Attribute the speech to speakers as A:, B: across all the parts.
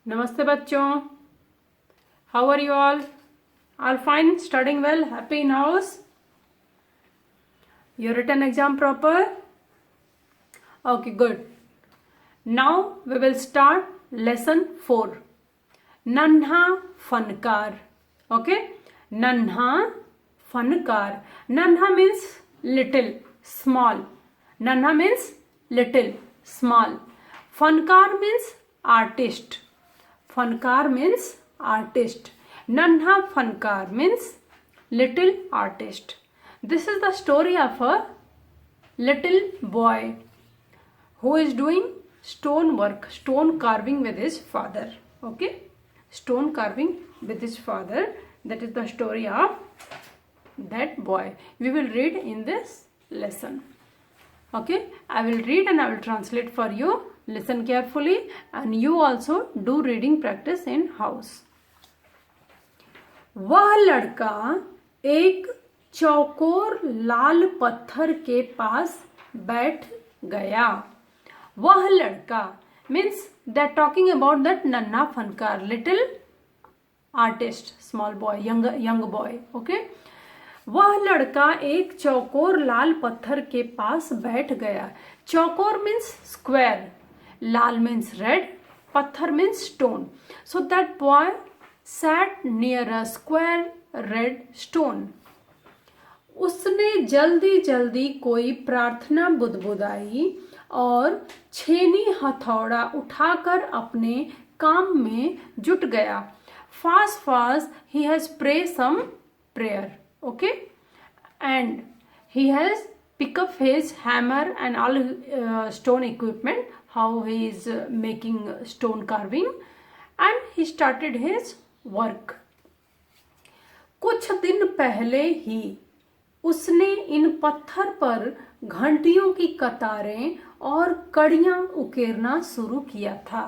A: नमस्ते बच्चों, how are you all fine, studying well, happy in house, your written exam proper, okay good. Now we will start lesson 4, नन्हा फनकार. Okay, नन्हा फनकार. नन्हा means little, small. नन्हा means little, small. फनकार means artist. Fankar means artist. Nanha Fankar means little artist. This is the story of a little boy who is doing stone work, stone carving with his father. Okay, stone carving with his father. That is the story of that boy. We will read in this lesson. Okay, I will read and I will translate for you. Listen carefully and you also do reading practice in house. वह लड़का एक चौकोर लाल पत्थर के पास बैठ गया. वह लड़का means they're talking about that Nanna Fankar, little artist, small boy, young boy. Okay, वह लड़का एक चौकोर लाल पत्थर के पास बैठ गया. चौकोर means square, लाल means red, पत्थर means stone. So that boy sat near a square red stone. उसने जल्दी जल्दी कोई प्रार्थना बुदबुदाई और छेनी हथौड़ा उठाकर अपने काम में जुट गया. Fast fast he has prayed some prayer. Okay, and he has pick up his hammer and all stone equipment, how he is making stone carving, and he started his work. कुछ दिन पहले ही उसने इन पत्थर पर घंटियों की कतारें और कड़ियां उकेरना शुरू किया था.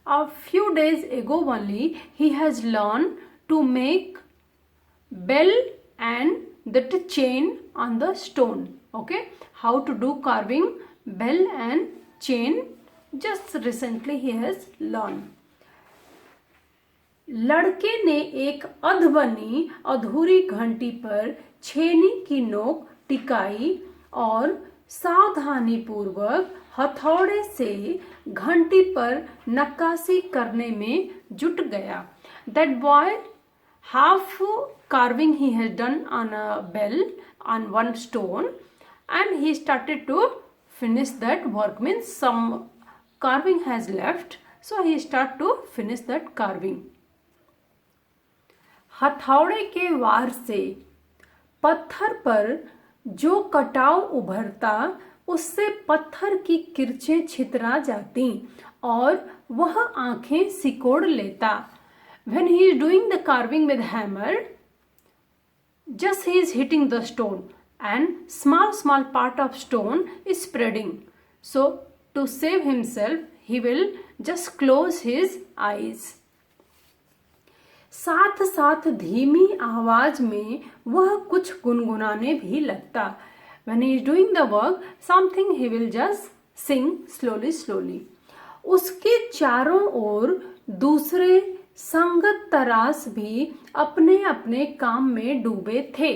A: A few days ago only he has learned to make bell and that chain on the stone. Okay, how to do carving bell and chain, just recently he has learned. लड़के ने एक अधबनी अधूरी घंटी पर छेनी की नोक टिकाई और सावधानी पूर्वक हथौड़े से घंटी पर नक्काशी करने में जुट गया. That boy half carving he has done on a bell on one stone and he started to finish that work, means some carving has left, so he start to finish that carving. हथौड़े के वार से पत्थर पर जो कटाव उभरता उससे पत्थर की किरचें छितरा जाती और वह आंखें सिकोड़ लेता. When he is doing the carving with hammer, just he is hitting the stone and small part of stone is spreading. So to save himself he will just close his eyes. साथ साथ धीमी आवाज में वह कुछ गुनगुनाने भी लगता. When he is doing the work, something he will just sing slowly. उसके चारों ओर दूसरे संगत तरास भी अपने अपने काम में डूबे थे.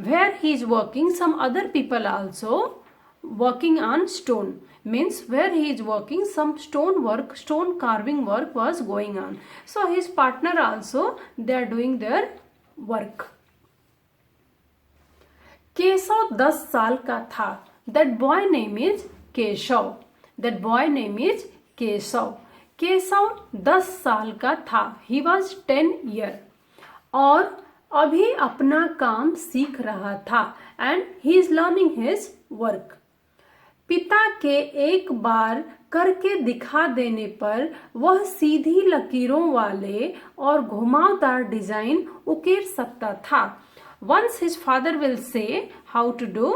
A: Where he is working, some other people also working on stone, means where he is working, some stone work, stone carving work was going on. So his partner also, they are doing their work. Keshav 10 साल का था. That boy name is Keshav. That boy name is Keshav. Keshav 10 साल का था. He was 10 year और अभी अपना काम सीख रहा था. And he is learning his work. पिता के एक बार करके दिखा देने पर वह सीधी लकीरों वाले और घुमावदार डिजाइन उकेर सकता था. Once his father will say how to do,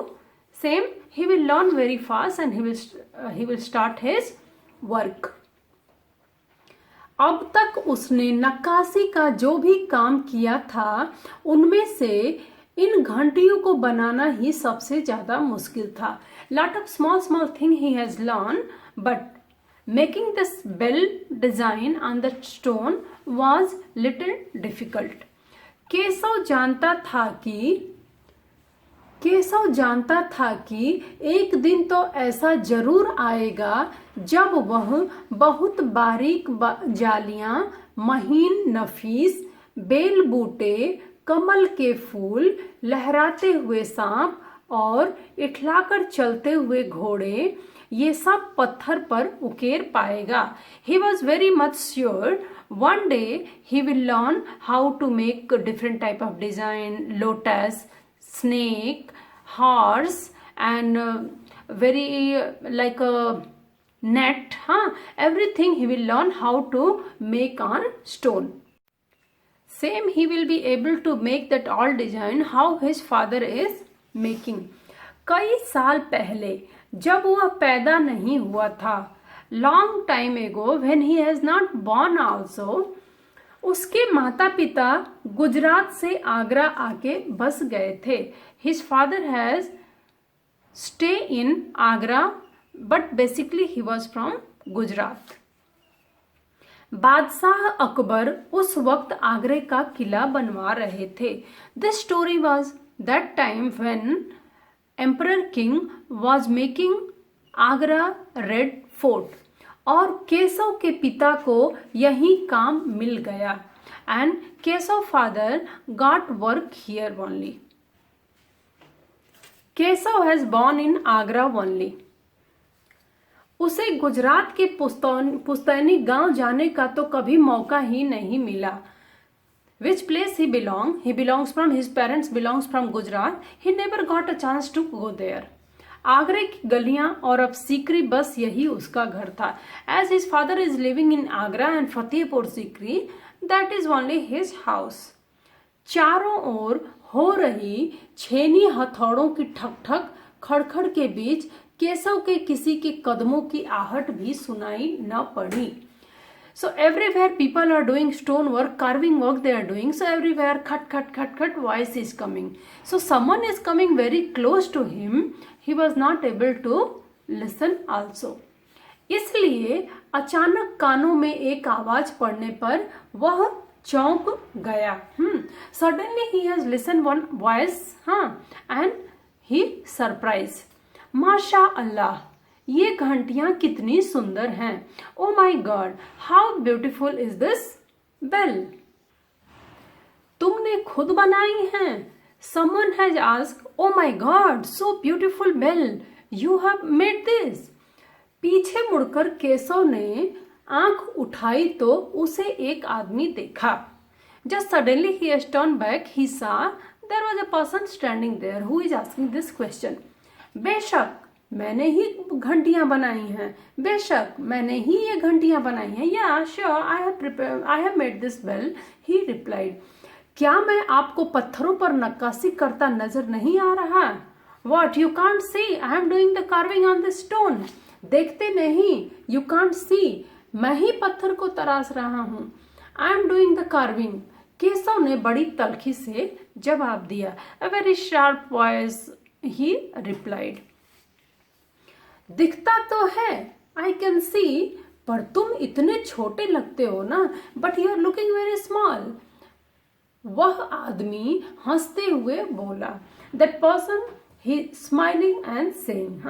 A: same he will learn very fast and he will start his work. अब तक उसने नक्काशी का जो भी काम किया था उनमें से इन घंटियों को बनाना ही सबसे ज्यादा मुश्किल था. Lot of small thing he has learned, but making this bell design on the stone was little difficult. Keshav जानता था कि एक दिन तो ऐसा जरूर आएगा जब वह बहुत बारीक जालियां, महीन नफीस बेल बूटे, कमल के फूल, लहराते हुए सांप और इठलाकर चलते हुए घोड़े, ये सब पत्थर पर उकेर पाएगा. He was very much sure one day he will learn how to make different type of design, lotus, snake, horse, and very like a net. Everything he will learn how to make on stone. Same he will be able to make that all design how his father is making. कई साल पहले जब वह पैदा नहीं हुआ था, long time एगो when he has not born also, उसके माता पिता गुजरात से आगरा आके बस गए थे. His father has stay in Agra but basically he was from Gujarat. बादशाह अकबर उस वक्त आगरे का किला बनवा रहे थे. This story was that time when emperor king was making Agra red fort. और केशव के पिता को यही काम मिल गया and Keshav father got work here only. Keshav has born in Agra only. उसे गुजरात के पुस्तैनी गांव जाने का तो कभी मौका ही नहीं मिला. Which place he belong? He belongs from, his parents belongs from Gujarat. He never got a chance to go there. आगरे की गलियां और अब सीकरी बस यही उसका घर था. As his father is living in Agra and Fatehpur Sikri, that is only his house. चारों ओर हो रही छेनी हथौड़ों की ठक ठक खड़खड़ के बीच केशव के किसी के कदमों की आहट भी सुनाई न पड़ी. So everywhere people are doing stone work, carving work they are doing. So everywhere cut voice is coming. So someone is coming very close to him. He was not able to listen also. इसलिए अचानक कानों में एक आवाज पड़ने पर वह चौंक गया. Suddenly he has listened one voice, and he surprised. माशा अल्लाह, ये घंटियां कितनी सुंदर हैं. Oh my god, how beautiful is this bell. तुमने खुद बनाई हैं. Someone has asked. Oh my god, so beautiful bell, you have made this. पीछे मुड़कर केशव ने आंख उठाई तो उसे एक आदमी देखा. Just suddenly he has turn back, he saw there was a person standing there who is asking this question. बेशक मैंने ही घंटियां बनाई हैं. बेशक मैंने ही ये घंटियां बनाई हैं. Yeah sure, I have made this bell, he replied. क्या मैं आपको पत्थरों पर नक्काशी करता नजर नहीं आ रहा? What, you can't see, I am doing the carving on the stone. देखते नहीं, यू कांट सी, मैं ही पत्थर को तराश रहा हूं. I am doing the carving. Keshav ने बड़ी तलखी से जवाब दिया. A very sharp voice he replied. दिखता तो है, आई कैन सी, पर तुम इतने छोटे लगते हो ना. But you are looking very small. वह आदमी हंसते हुए बोला. That person he smiling and saying,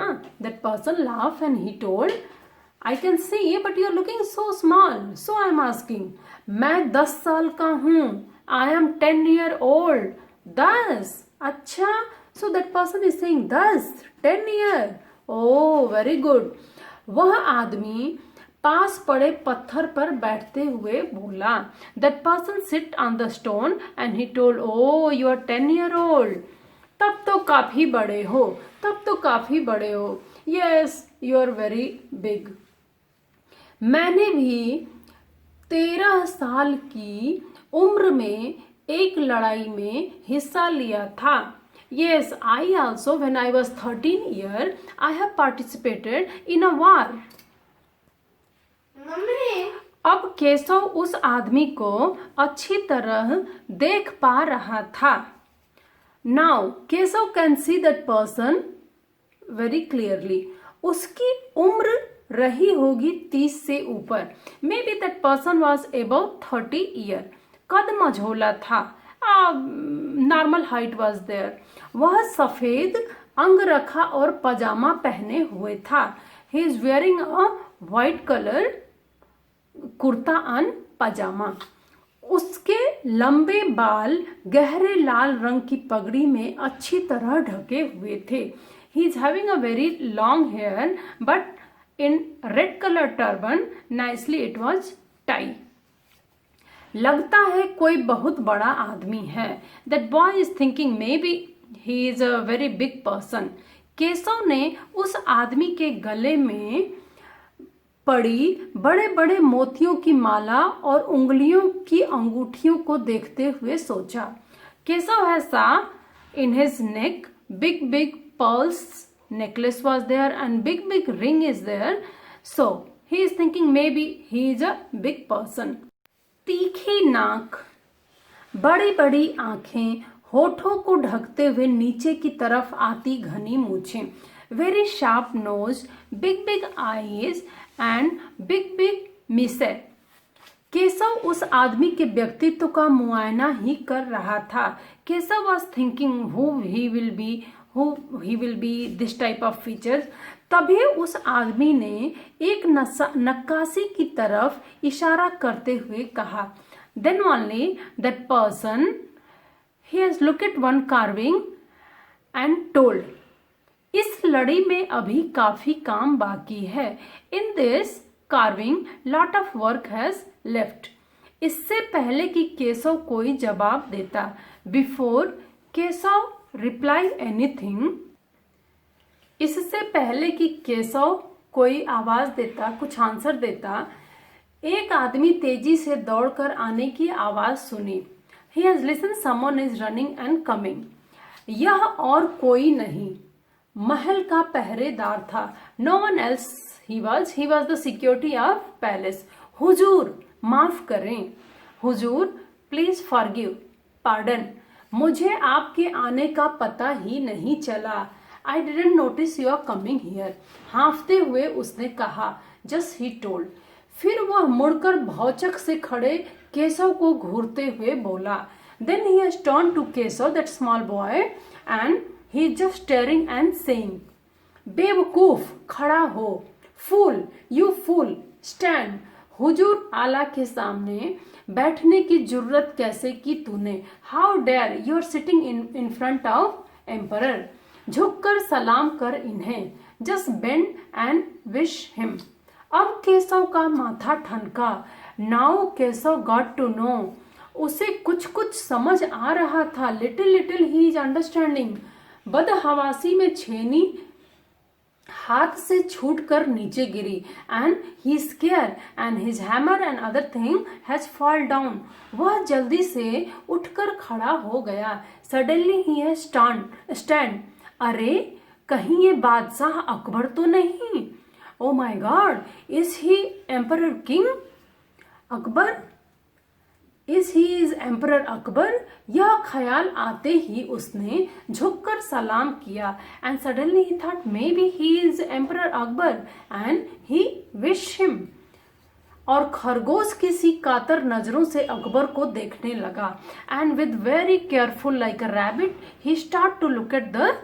A: that person laugh and he told, I can see but you are looking so small, so I am asking. मैं 10 साल का हूं. I am 10 year old. 10? अच्छा. So that person is saying 10 year. Oh very good. वह आदमी पास पड़े पत्थर पर बैठते हुए बोला. That person sit on the stone and he told, oh you are 10 year old. तब तो काफी बड़े हो, तब तो काफी बड़े हो. Yes, you are very big. मैंने भी 13 साल की उम्र में एक लड़ाई में हिस्सा लिया था. Yes, I also, when I was 13 year, I have participated in a war. अब केशव उस आदमी को अच्छी तरह देख पा रहा था. Now, Keshav can see that person very clearly. उसकी उम्र रही होगी 30 से ऊपर। May be that person was about 30 year. कद मझोला था, नॉर्मल हाइट वॉज देयर। वह सफेद अंगरखा और पजामा पहने हुए था। He is wearing a white colour kurta and pyjama. उसके लंबे बाल गहरे लाल रंग की पगड़ी में अच्छी तरह ढके हुए थे। He is having a very long hair but in red colour turban, nicely it was tie. लगता है कोई बहुत बड़ा आदमी है। That boy is thinking maybe he is a very big person. Keshav ने उस आदमी के गले में पड़ी बड़े बड़े मोतियों की माला और उंगलियों की अंगूठियों को देखते हुए सोचा। केशव हैज सा in his neck big big pearls necklace was there and big ring is there, so he is thinking maybe he is a big person. तीखी नाक, बड़ी बड़ी आंखें, होठों को ढकते हुए नीचे की तरफ आती घनी मूछें, very sharp nose, big eyes and big mice. Keshav उस आदमी के व्यक्तित्व का मुआयना ही कर रहा था। Keshav was thinking who he will be this type of features. तभी उस आदमी ने एक नक्काशी की तरफ इशारा करते हुए कहा। Then only that person he has look at one carving and told, इस लड़ी में अभी काफी काम बाकी है। In this carving lot of work has left. इससे पहले कि केशव कोई जवाब देता, बिफोर केशव रिप्लाई एनीथिंग, इससे पहले कि केशव कोई आवाज देता, कुछ आंसर देता, एक आदमी तेजी से दौड़कर आने की आवाज सुनी। He has listen someone is running and coming. यह और कोई नहीं, महल का पहरेदार था। No one else he was the security of palace. हुजूर माफ करें, हुजूर प्लीज फॉरगिव, पार्डन, मुझे आपके आने का पता ही नहीं चला। I didn't notice your coming here. हाँफते हुए उसने कहा, जस्ट ही टोल्ड। फिर वह मुड़कर भौचक से खड़े केशव को घूरते हुए बोला। Then he has turned to Keshav, that small boy, and he is just staring and saying, बेवकूफ खड़ा हो, फूल यू फूल स्टैंड। हुजूर आला के सामने बैठने की जुर्रत कैसे की तूने? How dare you are sitting in front of emperor. झुककर सलाम कर इन्हें, just bend and wish him. अब केशव का माथा ठनका। Now Keshav got to know, उसे कुछ कुछ समझ आ रहा था। Little he is understanding. बदहवासी में छेनी हाथ से छूटकर नीचे गिरी and he scare and his hammer and other thing has fall down. वह जल्दी से उठकर खड़ा हो गया। Suddenly he has stand. अरे कहीं ये बादशाह अकबर तो नहीं? Oh my God, is he emperor king Akbar? Is he is emperor Akbar? यह ख्याल आते ही उसने झुककर सलाम किया। And suddenly he thought may be he is emperor Akbar and he wish him. और खरगोश किसी कातर नजरों से अकबर को देखने लगा। And with very careful like a rabbit he start to look at the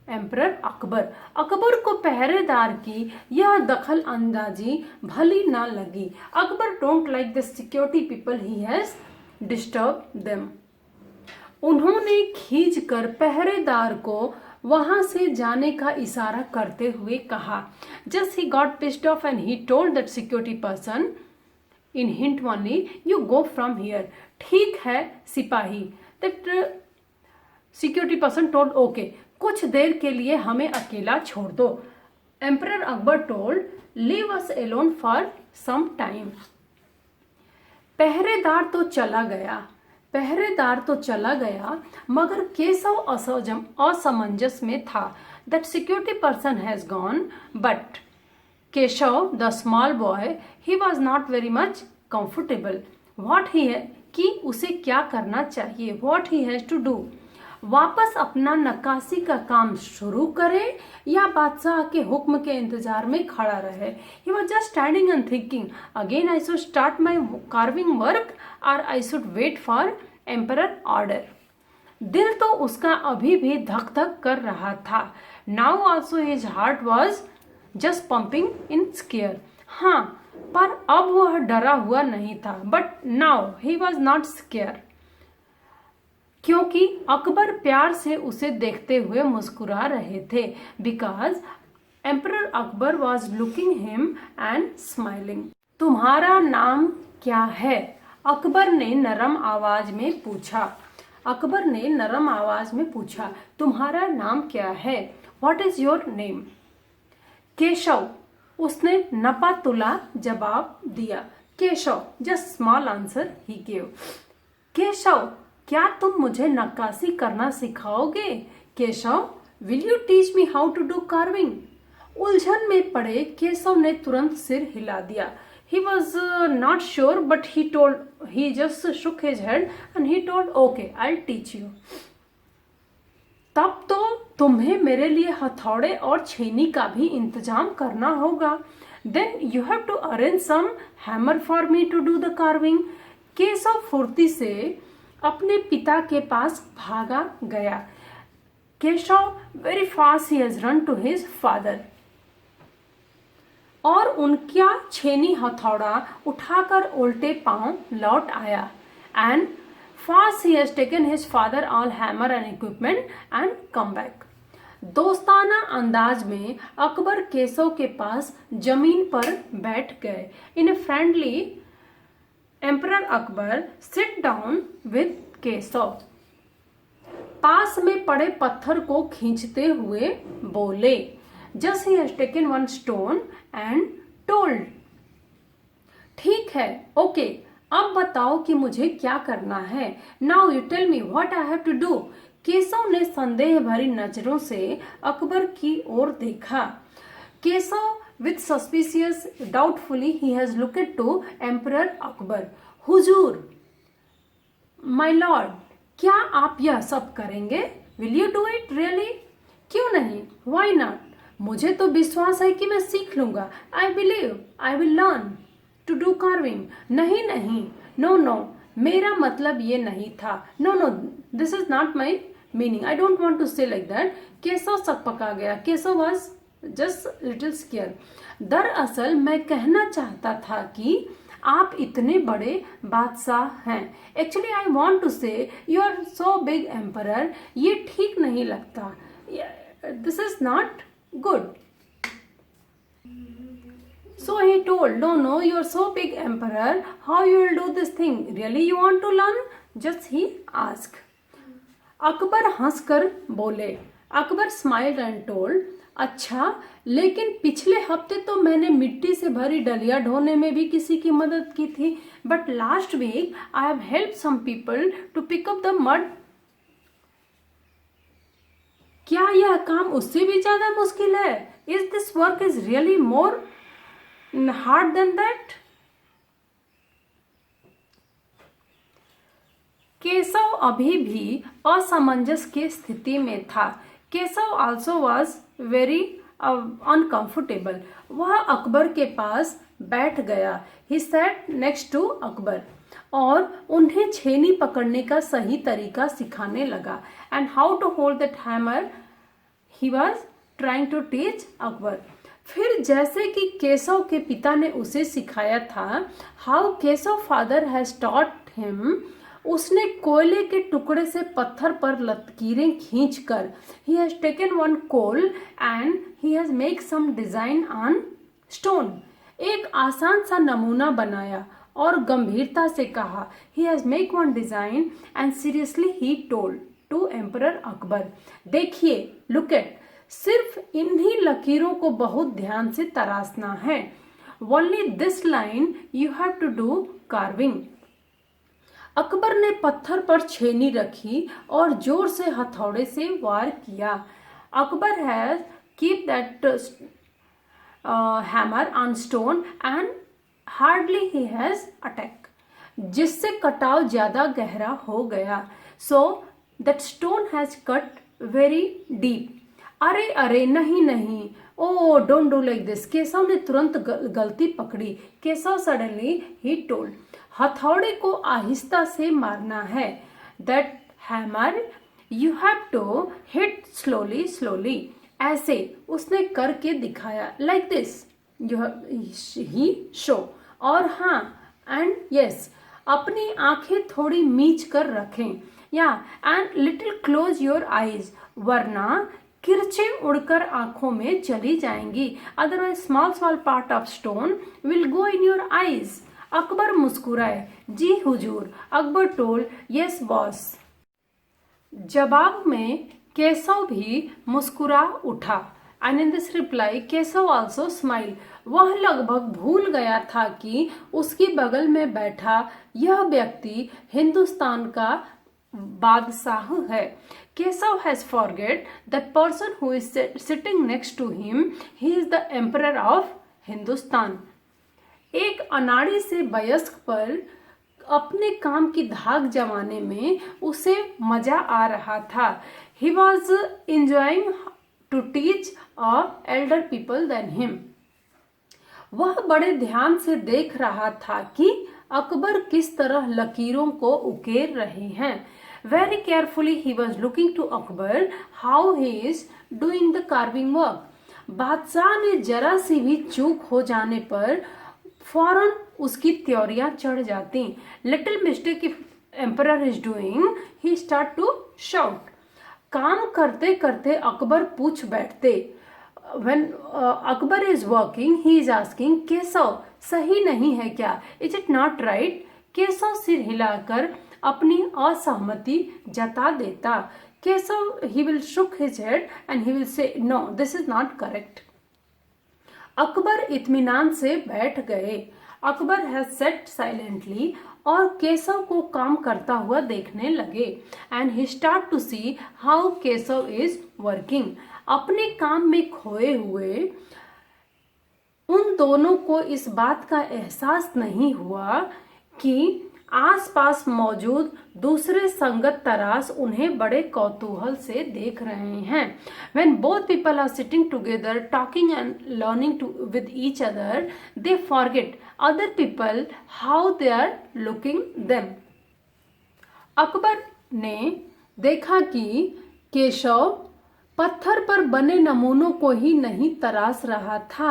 A: emperor Akbar. Akbar को पहरेदार की यह दखल अंदाजी भली ना लगी। Akbar don't like the security people he has disturb them. उन्होंने खींच कर पहरेदार को वहां से जाने का इशारा करते हुए कहा। Just he got pissed off and he told that security person in hint only, you go from here. ठीक है सिपाही, that security person told, okay, कुछ देर के लिए हमें अकेला छोड़ दो। Emperor Akbar told, leave us alone for some time. पहरेदार तो चला गया, मगर केशव असमंजस में था। That security person has gone, but Keshav the small boy he was not very much comfortable. व्हाट ही है कि उसे क्या करना चाहिए, what he has to do. वापस अपना नक्काशी का काम शुरू करे या बादशाह के हुक्म के इंतजार में खड़ा रहे। He was just standing and thinking, again I should start my carving work or I should wait for emperor order. दिल तो उसका अभी भी धक धक कर रहा था। Now also his heart was just pumping in scare. हाँ, पर अब वह डरा हुआ नहीं था। But now he was not scared. क्योंकि अकबर प्यार से उसे देखते हुए मुस्कुरा रहे थे। Because emperor Akbar was looking him and smiling. तुम्हारा नाम क्या है? अकबर ने नरम आवाज में पूछा। अकबर ने नरम आवाज में पूछा, तुम्हारा नाम क्या है? What is your name? Keshav, उसने नपा तुला जवाब दिया। Keshav, just small answer he give. Keshav, क्या तुम मुझे नक्काशी करना सिखाओगे? Keshav, will you teach me how to do carving? उलझन में पड़े केशव ने तुरंत सिर हिला दिया। He was not sure, but he just shook his head and he told, okay, I'll teach you. तब तो तुम्हें मेरे लिए हथौड़े और छेनी का भी इंतजाम करना होगा। Then you have to arrange some hammer for me to do the carving. Keshav फुर्ती से अपने पिता के पास भागा गया। Keshav very fast he has run to his father. और उनका छेनी हथौड़ा उठाकर उल्टे पांव लौट आया। And fast he has taken his father all hammer and equipment and come back. दोस्ताना अंदाज में अकबर केशव के पास जमीन पर बैठ गए। In a friendly emperor Akbar sit down with Keshav. पास में पड़े पत्थर को खींचते हुए बोले, just he has taken one stone and told. ठीक है, ओके, अब बताओ कि मुझे क्या करना है। Now you tell me what I have to do. Keshav ने संदेह भरी नजरों से अकबर की ओर देखा। Keshav with suspicious doubtfully he has looked to emperor Akbar. हुजूर, माय लॉर्ड, क्या आप यह सब करेंगे? Will you do it really? क्यों नहीं, व्हाई नॉट? मुझे तो विश्वास है कि मैं सीख लूंगा। I believe I will learn to do carving. नहीं नहीं, नो नो, मेरा मतलब ये नहीं था। No no, this is not my meaning. I don't want to say like that. Keshav सकपका गया। Keshav was just little scare. दरअसल मैं कहना चाहता था कि आप इतने बड़े बादशाह हैं। Actually I want to say you are so big emperor. ये ठीक नहीं लगता। This is not good. So he told, no, you are so big emperor, how you will do this thing? Really you want to learn? Just he asked. Akbar हंसकर बोले। Akbar smiled and told, अच्छा, लेकिन पिछले हफ्ते तो मैंने मिट्टी से भरी डलिया ढोने में भी किसी की मदद की थी। But last week I have helped some people to pick up the mud. क्या यह काम उससे भी ज्यादा मुश्किल है? Is this work is really more hard than that? Keshav अभी भी असमंजस की स्थिति में था। Keshav also was very uncomfortable. वह अकबर के पास बैठ गया। He sat next to Akbar और उन्हें छेनी पकड़ने का सही तरीका सिखाने लगा। And how to hold that hammer he was trying to teach Akbar. फिर जैसे कि केशव के पिता ने उसे सिखाया था, how Keshav father has taught him, उसने कोयले के टुकड़े से पत्थर पर लकीरें खींचकर he has taken one coal and he has make some design on stone. एक आसान सा नमूना बनाया और गंभीरता से कहा, he has make one design and seriously he told to emperor Akbar, देखिए, लुक एट, सिर्फ इन्हीं लकीरों को बहुत ध्यान से तराशना है। Only this line you have to do carving. Akbar ने पत्थर पर छेनी रखी और जोर से हथौड़े से वार किया। Akbar has keep that hammer on stone and hardly he has attack, जिससे कटाव ज्यादा गहरा हो गया। So that stone has cut very deep. अरे अरे नहीं नहीं, oh don't do like this. Keshav ने तुरंत गलती पकड़ी। केशव सडनली ही टोल्ड, हथौड़े को आहिस्ता से मारना है। That hammer you have to hit slowly slowly. ऐसे उसने करके दिखाया, लाइक दिस ही शो। और हाँ, एंड यस, अपनी आंखें थोड़ी मीच कर रखें, या and little close your eyes, वरना किरचें उड़कर आंखों में चली जाएंगी। Otherwise small small part of stone will go in your eyes. Akbar मुस्कुराए, जी हुजूर। Akbar told, yes boss. जवाब में केशव भी मुस्कुरा उठा। And in this reply Keshav also smile. वह लगभग भूल गया था कि उसके बगल में बैठा यह व्यक्ति हिंदुस्तान का बादशाह है। Keshav has forget that person who is sitting next to him, he is the emperor of Hindustan. एक अनाड़ी से वयस्क पर अपने काम की धाक जमाने में उसे मजा आ रहा था। He was enjoying to teach a elder people than him. वह बड़े ध्यान से देख रहा था कि अकबर किस तरह लकीरों को उकेर रहे हैं। Very carefully he was looking to Akbar how he is doing the carving work. बादशाह ने जरा सी भी चूक हो जाने पर फौरन उसकी त्योरियां चढ़ जाती। Little mistake if emperor is doing, he start to shout. काम करते करते अकबर पूछ बैठते। When Akbar is working, he is asking, Keshav सही नहीं है क्या? Is it not right? Keshav सिर हिलाकर अपनी असहमति जता देता। Keshav he will shook his head and he will say, no, this is not correct. Akbar इत्मीनान से बैठ गए। अकबर has sat silently और केशव को काम करता हुआ देखने लगे। And he start to see how Keshav is working. अपने काम में खोए हुए उन दोनों को इस बात का एहसास नहीं हुआ कि आसपास मौजूद दूसरे संगत तराश उन्हें बड़े कौतूहल से देख रहे हैं। When both people are sitting together, talking and learning with each other, they forget other people how they are looking them. Akbar ने देखा कि केशव पत्थर पर बने नमूनों को ही नहीं तराश रहा था,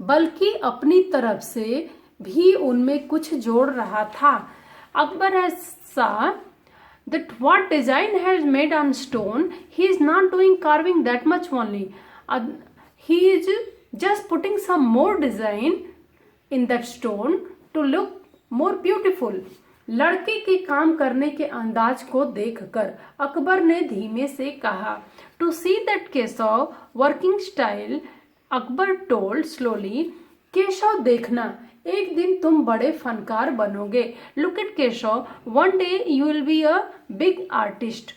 A: बल्कि अपनी तरफ से भी उनमें कुछ जोड़ रहा था। Akbar has saw that what design has made on stone, he is not doing carving that much only. He is just putting some more design in that stone to look more beautiful. लड़के के काम करने के अंदाज को देखकर अकबर ने धीमे से कहा, To see that Keshav working style, Akbar told slowly, Keshav देखना, एक दिन तुम बड़े फनकार बनोगे। Look at Keshav, one day you will be a big artist.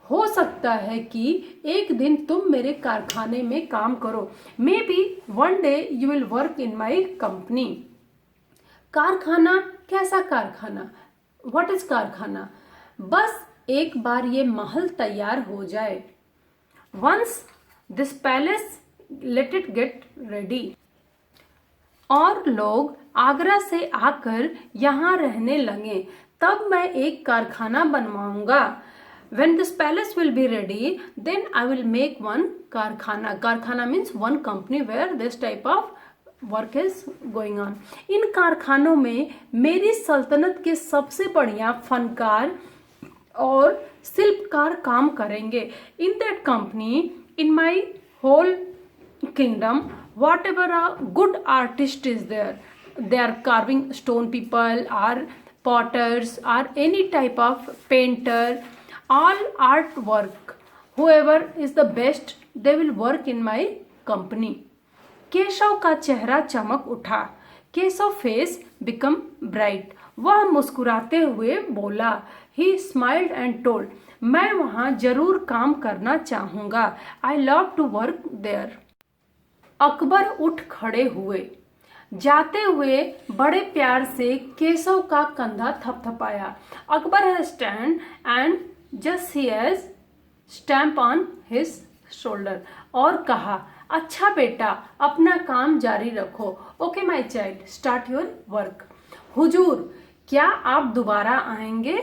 A: हो सकता है कि एक दिन तुम मेरे कारखाने में काम करो। May be one day you will work in my company. कारखाना? कैसा कारखाना? व्हाट इज कारखाना? बस एक बार ये महल तैयार हो जाए। Once this palace, let it get ready. और लोग आगरा से आकर यहाँ रहने लगे, तब मैं एक कारखाना बनवाऊंगा। When this palace will be ready, then I will make one कारखाना। कारखाना means one company where this type of work is going on. इन कारखानों में मेरी सल्तनत के सबसे बढ़िया फनकार और शिल्पकार काम करेंगे। In that company, in my whole kingdom, whatever a good artist is there, they are carving stone people or potters or any type of painter, all artwork, whoever is the best, they will work in my company. Keshav का चेहरा चमक उठा। Keshav face become bright. वह मुस्कुराते हुए बोला। ही smiled and told, मैं वहां जरूर काम करना चाहूंगा। I love to work there. Akbar उठ खड़े हुए। जाते हुए बड़े प्यार से केशव का कंधा थपथपाया। Akbar has stand and just he has stamp on his shoulder और कहा, अच्छा बेटा अपना काम जारी रखो. Okay my child, start your work. हुजूर, क्या आप दोबारा आएंगे?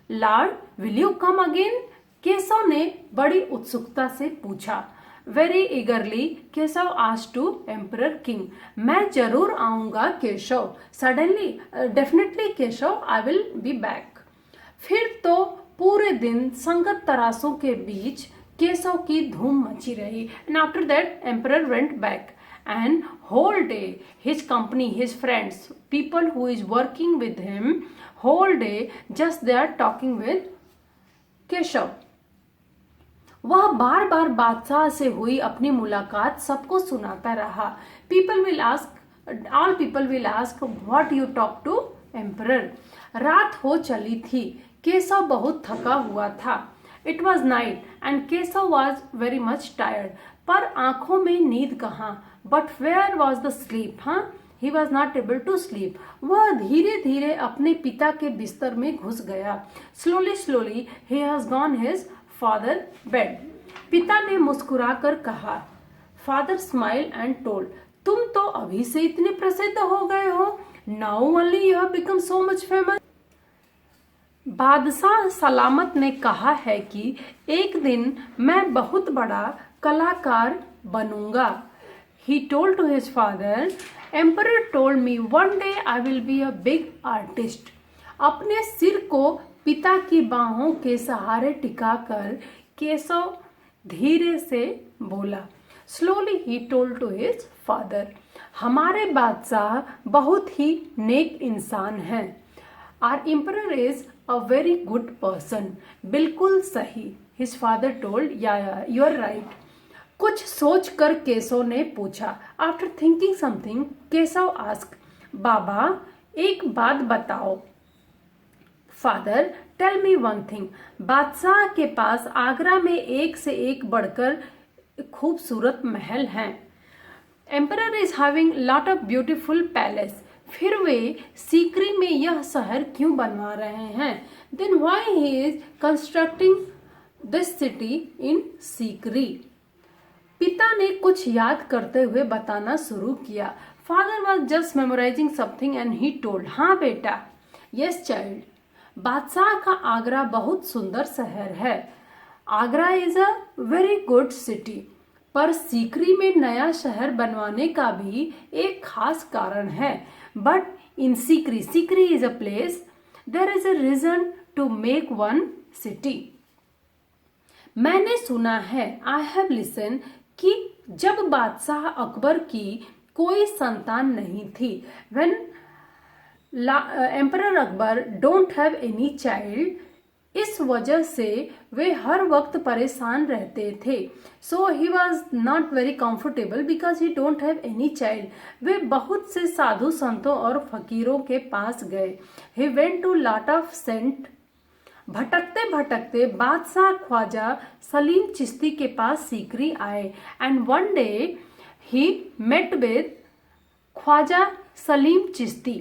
A: Lord, will you come again? केशव ने बड़ी उत्सुकता से पूछा. Very eagerly Keshav asked to emperor king. मैं जरूर आऊंगा Keshav. Suddenly, definitely Keshav, I will be back. फिर तो पूरे दिन संगत तरासों के बीच केशव की धूम मची रही. And after that emperor went back and whole day his company, his friends, people who is working with him, whole day just they are talking with Keshav. वह बार बार बादशाह से हुई अपनी मुलाकात सबको सुनाता रहा. People will ask, all people will ask what you talk to emperor. रात हो चली थी. केशव बहुत थका हुआ था. It was night and Keshav was very much tired. पर आंखों में नींद कहाँ. But where was the sleep? He was not able to sleep. वह धीरे धीरे अपने पिता के बिस्तर में घुस गया. Slowly, slowly he has gone his father bed. पिता ने मुस्कुराकर कहा. Father smiled and told, तुम तो अभी से इतने प्रसिद्ध हो गए हो. Now only you have become so much famous. बादशाह सलामत ने कहा है कि एक दिन मैं बहुत बड़ा कलाकार बनूंगा. He told to his father, Emperor told me one day I will be a big artist. अपने सिर को पिता की बाहों के सहारे टिकाकर केशव धीरे से बोला. Slowly he told to his father, हमारे बादशाह बहुत ही नेक इंसान हैं. Our emperor is a very good person. बिल्कुल सही. His father told, yeah, you are right. कुछ सोच कर केशव ने पूछा. After thinking something Keshav ask, बाबा एक बात बताओ. Father, tell me one thing. बादशाह के पास आगरा में एक से एक बढ़कर खूबसूरत महल हैं. Emperor is having lot of beautiful palace. फिर वे सीकरी में यह शहर क्यों बनवा रहे हैं? Then why he is constructing this city in Sikri. पिता ने कुछ याद करते हुए बताना शुरू किया. Father was just memorising something and he told, हाँ बेटा. यस चाइल्ड, बादशाह का आगरा बहुत सुंदर शहर है. Agra is a very good city. पर सीकरी में नया शहर बनवाने का भी एक खास कारण है. But in Sikri, Sikri is a place, there is a reason to make one city. मैंने सुना है, आई हैव लिसन, कि जब बादशाह अकबर की कोई संतान नहीं थी, when emperor Akbar don't have any child, इस वजह से वे हर वक्त परेशान रहते थे. So he was not very comfortable because he don't have any child. वे बहुत से साधु संतों और फकीरों के पास गए. He went to lot of saint. भटकते भटकते बादशाह ख्वाजा सलीम चिश्ती के पास सीकरी आए. And one day he met with Khwaja Salim Chishti.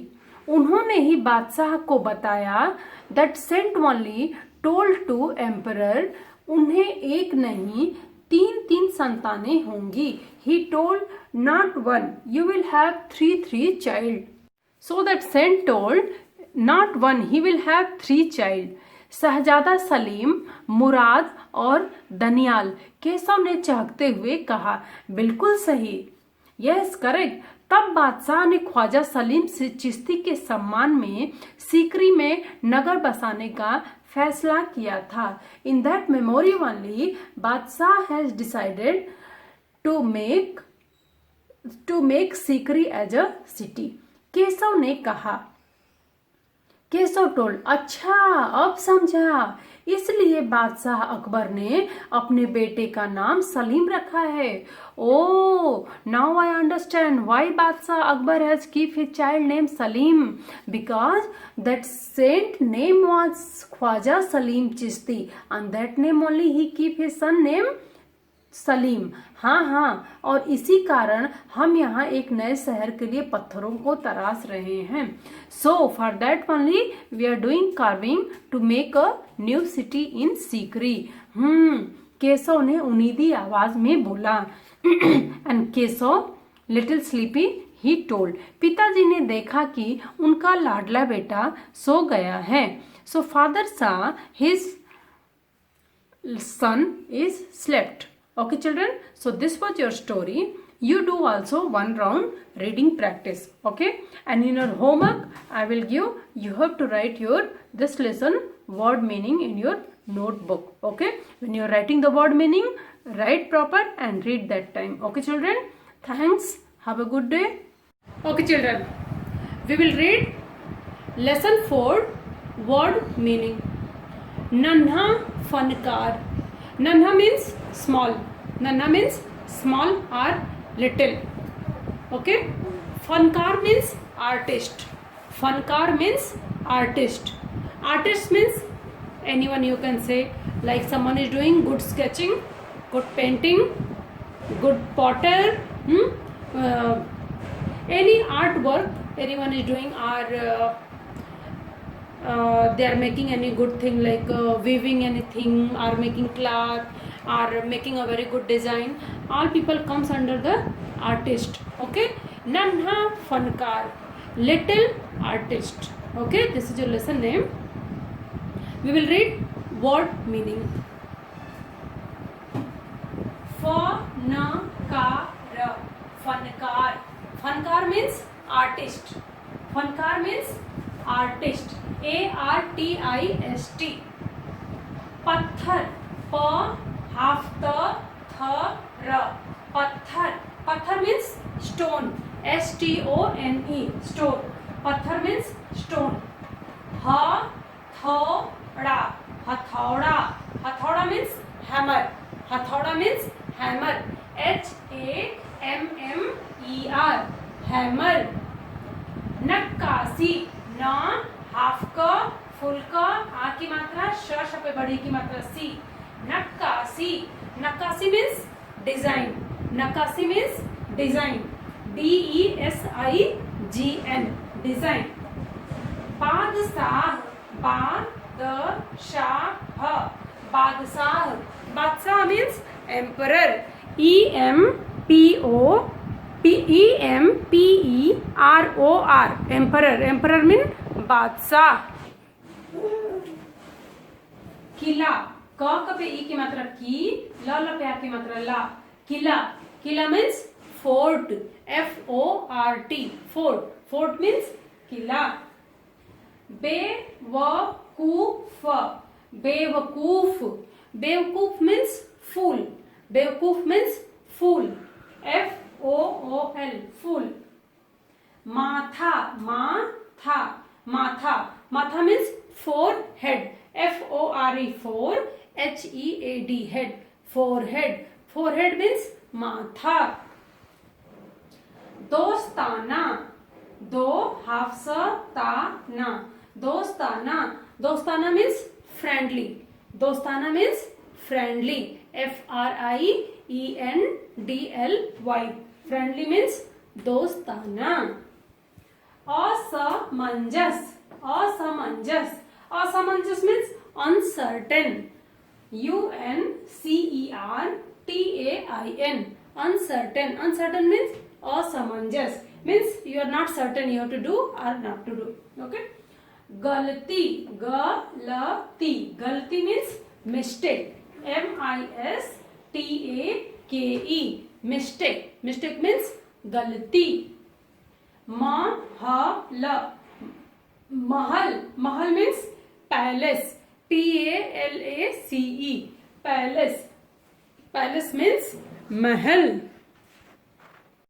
A: उन्होंने ही बादशाह को बताया that saint only told to emperor, उन्हें एक नहीं 3 संतानें होंगी. He told not one, you will have 3 child. So that saint told not one, he will have 3 child. शहजादा सलीम, मुराद और दनियाल. केशव ने चहकते हुए कहा, बिल्कुल सही. Yes correct. तब बादशाह ने ख्वाजा सलीम से चिश्ती के सम्मान में सीकरी में नगर बसाने का फैसला किया था. In that memory only badshah has decided to make Sikri as a city. Keshav ने कहा. केशव टोल्ड, अच्छा अब समझा, इसलिए बादशाह अकबर ने अपने बेटे का नाम सलीम रखा है. Oh now I understand why badshah Akbar has keep his child name Salim, because that saint name was Khwaja Salim Chishti and that name only he keep his son name Salim. हाँ हाँ, और इसी कारण हम यहाँ एक नए शहर के लिए पत्थरों को तराश रहे हैं। So for that only we are doing carving to make a new city in Sikri. Keshav ने उनीदी आवाज में बोला। And Keshav little sleepy he told. पिताजी ने देखा कि उनका लाडला बेटा सो गया है। सो फादर सा his son is slept. Okay children, so this was your story. You do also one round reading practice, okay? And in your homework I will give, you have to write your this lesson word meaning in your notebook, okay? When you are writing the word meaning, write proper and read that time, okay children? Thanks, have a good day. Okay children, we will read lesson 4 word meaning. नन्हा फनकार। नन्हा means small, नन्हा means small और little, okay. फनकार means artist, फनकार means artist. Artist means anyone you can say, like someone is doing good sketching, good painting, good potter, any artwork anyone is doing, or they are making any good thing like weaving anything or making cloth or making a very good design. All people comes under the artist, okay. Nanha fankar, little artist, okay. This is your lesson name. We will read word meaning. Fanakar, fankar, fankar means artist, fankar means artist, ARTIST. पत्थर, प half त थ र, पत्थर, पत्थर means stone, STONE, stone, पत्थर means stone. हथौड़ा, हथौड़ा, हथौड़ा means hammer, हथौड़ा means hammer, HAMMER, hammer. नक्काशी, न हाफ का फुल का आ की मात्रा, श पे बड़ी की मात्रा सी, नक्काशी, नक्काशी मीन्स डिजाइन, नक्काशी मीन्स डिजाइन, DESIGN, डिजाइन. बादशाह, बादशाह, बादशाह, बादशाह means emperor, EMPEROR, emperor, emperor mean बादशाह. किला, क पे ई की मात्रा की, ल पे आ की मात्रा ला, किला, किला means fort, FORT, fort, fort means किला. बेवकूफ, बेवकूफ, बेवकूफ मीन्स फूल, बेवकूफ मीन्स फूल, FOOL, फूल. माथा, माथा, माथा, माथा means forehead, FORE, HEAD, head, forehead, forehead means माथा. दोस्ताना, दो हाफ स ता ना, दोस्ताना, दोस्ताना means friendly, दोस्ताना means friendly, FRIENDLY, friendly means दोस्ताना. असमंजस, असमंजस, असमंजस means uncertain, UNCERTAIN, uncertain, uncertain means asamanjas, means you are not certain you have to do or not to do, okay. गलती, गलती, गलती means mistake, MISTAKE, mistake, mistake means गलती. महल, महल, महल means palace, PALACE, palace, palace means महल.